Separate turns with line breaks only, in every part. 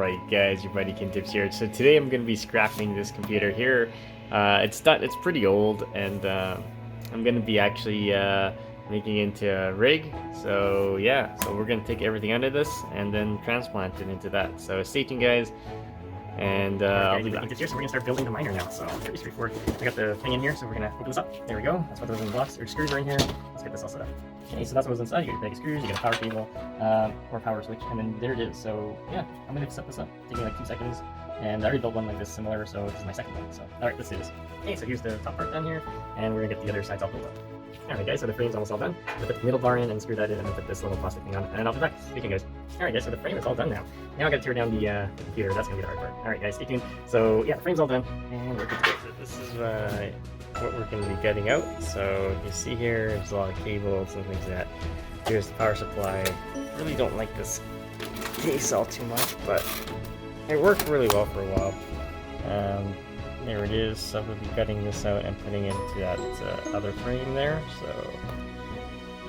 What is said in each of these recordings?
Alright guys, your buddy Kintips here. So today I'm going to be scrapping this computer here. It's pretty old, and I'm going to be actually making it into a rig. So yeah, so we're going to take everything out of this and then transplant it into that. So stay tuned guys, and I'll be back. Here, so we're going to start building the miner now. So pretty straightforward. I got the thing in here, so we're going to open this up. There we go. That's what those blocks or screws are in here. Let's get this all set up. Okay, so that's what's inside. You get a bag of screws, you get a power cable, or power switch, and then there it is. So yeah, I'm gonna set this up. Take me like 2 seconds, and I already built one like this similar, so this is my second one. So alright, let's do this. Okay, so here's the top part down here, and we're gonna get the other sides all built up. Alright guys, so the frame's almost all done. We'll put the middle bar in and screw that in, and then put this little plastic thing on, and I'll be back. Stay tuned guys. Alright guys, so the frame is all done now. Now I gotta tear down the computer. That's gonna be the hard part. Alright guys, stay tuned. So yeah, the frame's all done, and we're good to go. So this is what we're going to be getting out. So you see here, there's a lot of cables and things like that. Here's the power supply. I really don't like this case all too much, but it worked really well for a while. There it is. So we'll be cutting this out and putting it into that other frame there. So,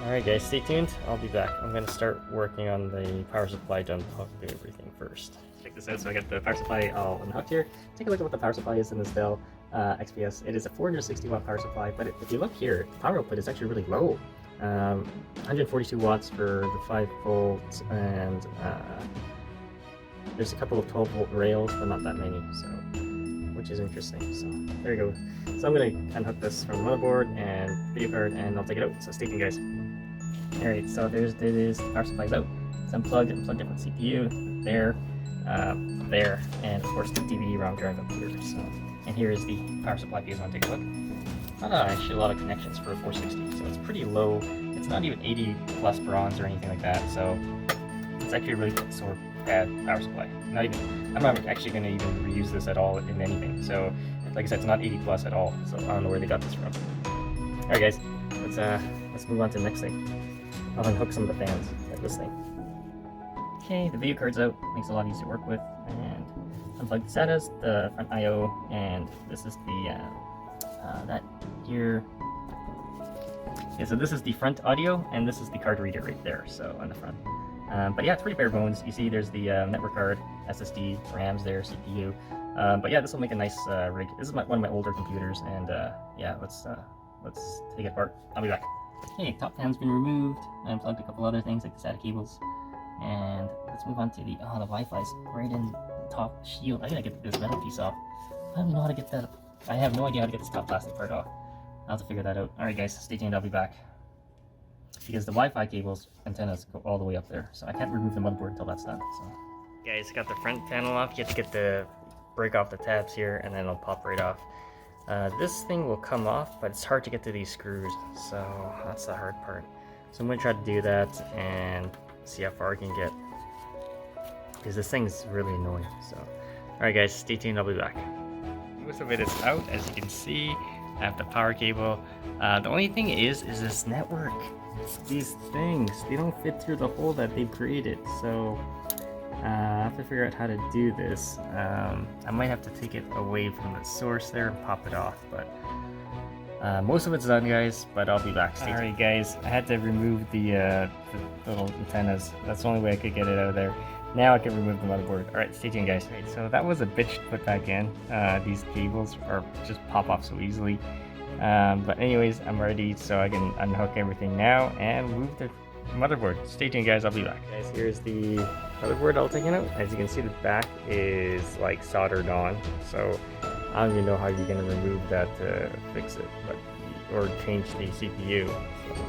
alright guys, stay tuned. I'll be back. I'm going to start working on the power supply to unhook everything first. Check this out. So I got the power supply all unhooked here. Take a look at what the power supply is in this Dell XPS. It is a 460 watt power supply, but if you look here, the power output is actually really low. 142 watts for the 5 volts, and there's a couple of 12 volt rails, but not that many, so which is interesting. So there you go. So I'm going to unhook this from the motherboard and video card, and I'll take it out. So stay tuned, guys. Alright, so there it is. The power supply's out. It's unplugged and plugged in with CPU there, there, and of course the DVD-ROM drive up here. So, and here is the power supply if you guys want to take a look. Not actually a lot of connections for a 460, so it's pretty low. It's not even 80 plus bronze or anything like that, so it's actually a really bad power supply. I'm not actually going to even reuse this at all in anything. So like I said, it's not 80 plus at all, so I don't know where they got this from. Alright guys, let's move on to the next thing. I'll unhook some of the fans, like this thing. Okay, the video card's out, makes it a lot easier to work with, and unplug the SATAs, the front I/O, and this is the that here. Yeah, so this is the front audio, and this is the card reader right there, so on the front. But yeah, it's pretty bare bones. You see there's the network card, SSD, RAMs there, CPU. But yeah, this will make a nice rig. This is one of my older computers, and yeah, let's take it apart. I'll be back. Okay, top fan's been removed. I unplugged a couple other things like the SATA cables. And let's move on to the Wi-Fi's right in the top shield. I gotta get this metal piece off. I don't know how to get that. I have no idea how to get this top plastic part off. I'll have to figure that out. Alright guys, stay tuned, I'll be back. Because the Wi-Fi cables, antennas go all the way up there, so I can't remove the motherboard until that's done. So, guys, got the front panel off. You have to get break off the tabs here, and then it'll pop right off. This thing will come off, but it's hard to get to these screws, so that's the hard part. So I'm going to try to do that and see how far I can get, because this thing's really annoying. So, alright guys, stay tuned, I'll be back. Most of it is out, as you can see. I have the power cable. The only thing is this network. These things, they don't fit through the hole that they've created, so I have to figure out how to do this. I might have to take it away from the source there and pop it off, but most of it's done, guys, but I'll be back. Alright guys, I had to remove the little antennas. That's the only way I could get it out of there. Now I can remove the motherboard. Alright, stay tuned guys. Right, so that was a bitch to put back in. These cables just pop off so easily. But anyways, I'm ready, so I can unhook everything now and move the motherboard. Stay tuned guys, I'll be back. Guys, here's the motherboard all taken out. As you can see, the back is like soldered on, so I don't even know how you're going to remove that to fix it, or change the CPU. So.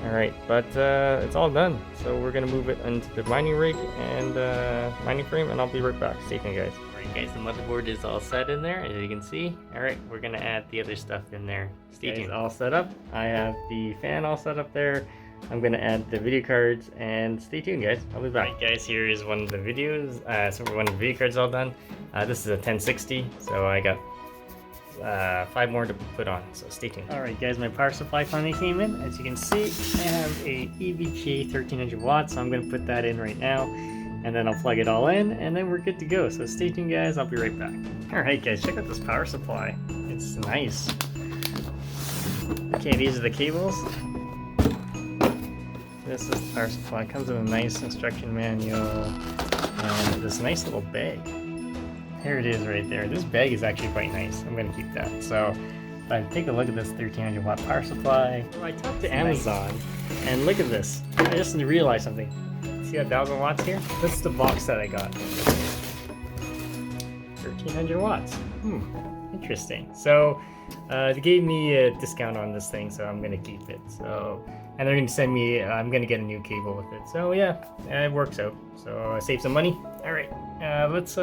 Alright, but it's all done, so we're going to move it into the mining rig and mining frame, and I'll be right back. Stay tuned guys. Alright guys, the motherboard is all set in there, as you can see. Alright, we're going to add the other stuff in there. Stay tuned. All set up. I have the fan all set up there. I'm going to add the video cards, and stay tuned guys, I'll be back. Alright guys, here is one of the videos, so one of the video cards all done. This is a 1060, so I got 5 more to put on, so stay tuned. Alright guys, my power supply finally came in. As you can see, I have a EVGA 1300 watts, so I'm going to put that in right now, and then I'll plug it all in, and then we're good to go. So stay tuned guys, I'll be right back. Alright guys, check out this power supply. It's nice. Okay, these are the cables. This is the power supply. It comes with a nice instruction manual. and this nice little bag. Here it is right there. This bag is actually quite nice. I'm gonna keep that. So if I take a look at this 1300 watt power supply, I talked to Amazon, and look at this. I just realized something. See that 1000 watts here? That's the box that I got. 1300 watts. Interesting. So they gave me a discount on this thing, so I'm gonna keep it. So, and they're gonna send me. I'm gonna get a new cable with it. So yeah, it works out. So I save some money. All right, let's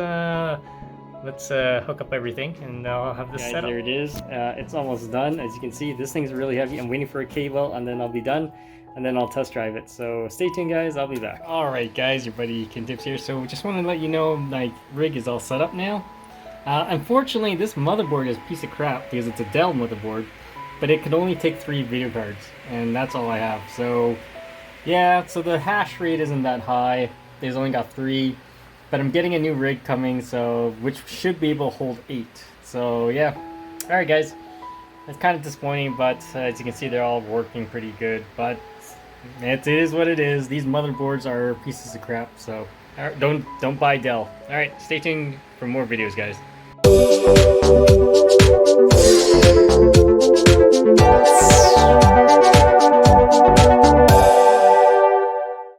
hook up everything, and I'll have this set up. There it is. It's almost done. As you can see, this thing's really heavy. I'm waiting for a cable, and then I'll be done. And then I'll test drive it. So stay tuned, guys. I'll be back. All right, guys, your buddy Kintips here. So just want to let you know my rig is all set up now. Unfortunately, this motherboard is a piece of crap because it's a Dell motherboard, but it can only take 3 video cards, and that's all I have. So yeah, so the hash rate isn't that high. There's only got 3, but I'm getting a new rig coming, so which should be able to hold 8. So yeah, all right, guys. It's kind of disappointing, but as you can see, they're all working pretty good. But it is what it is. These motherboards are pieces of crap. So don't buy Dell. All right, stay tuned for more videos, guys.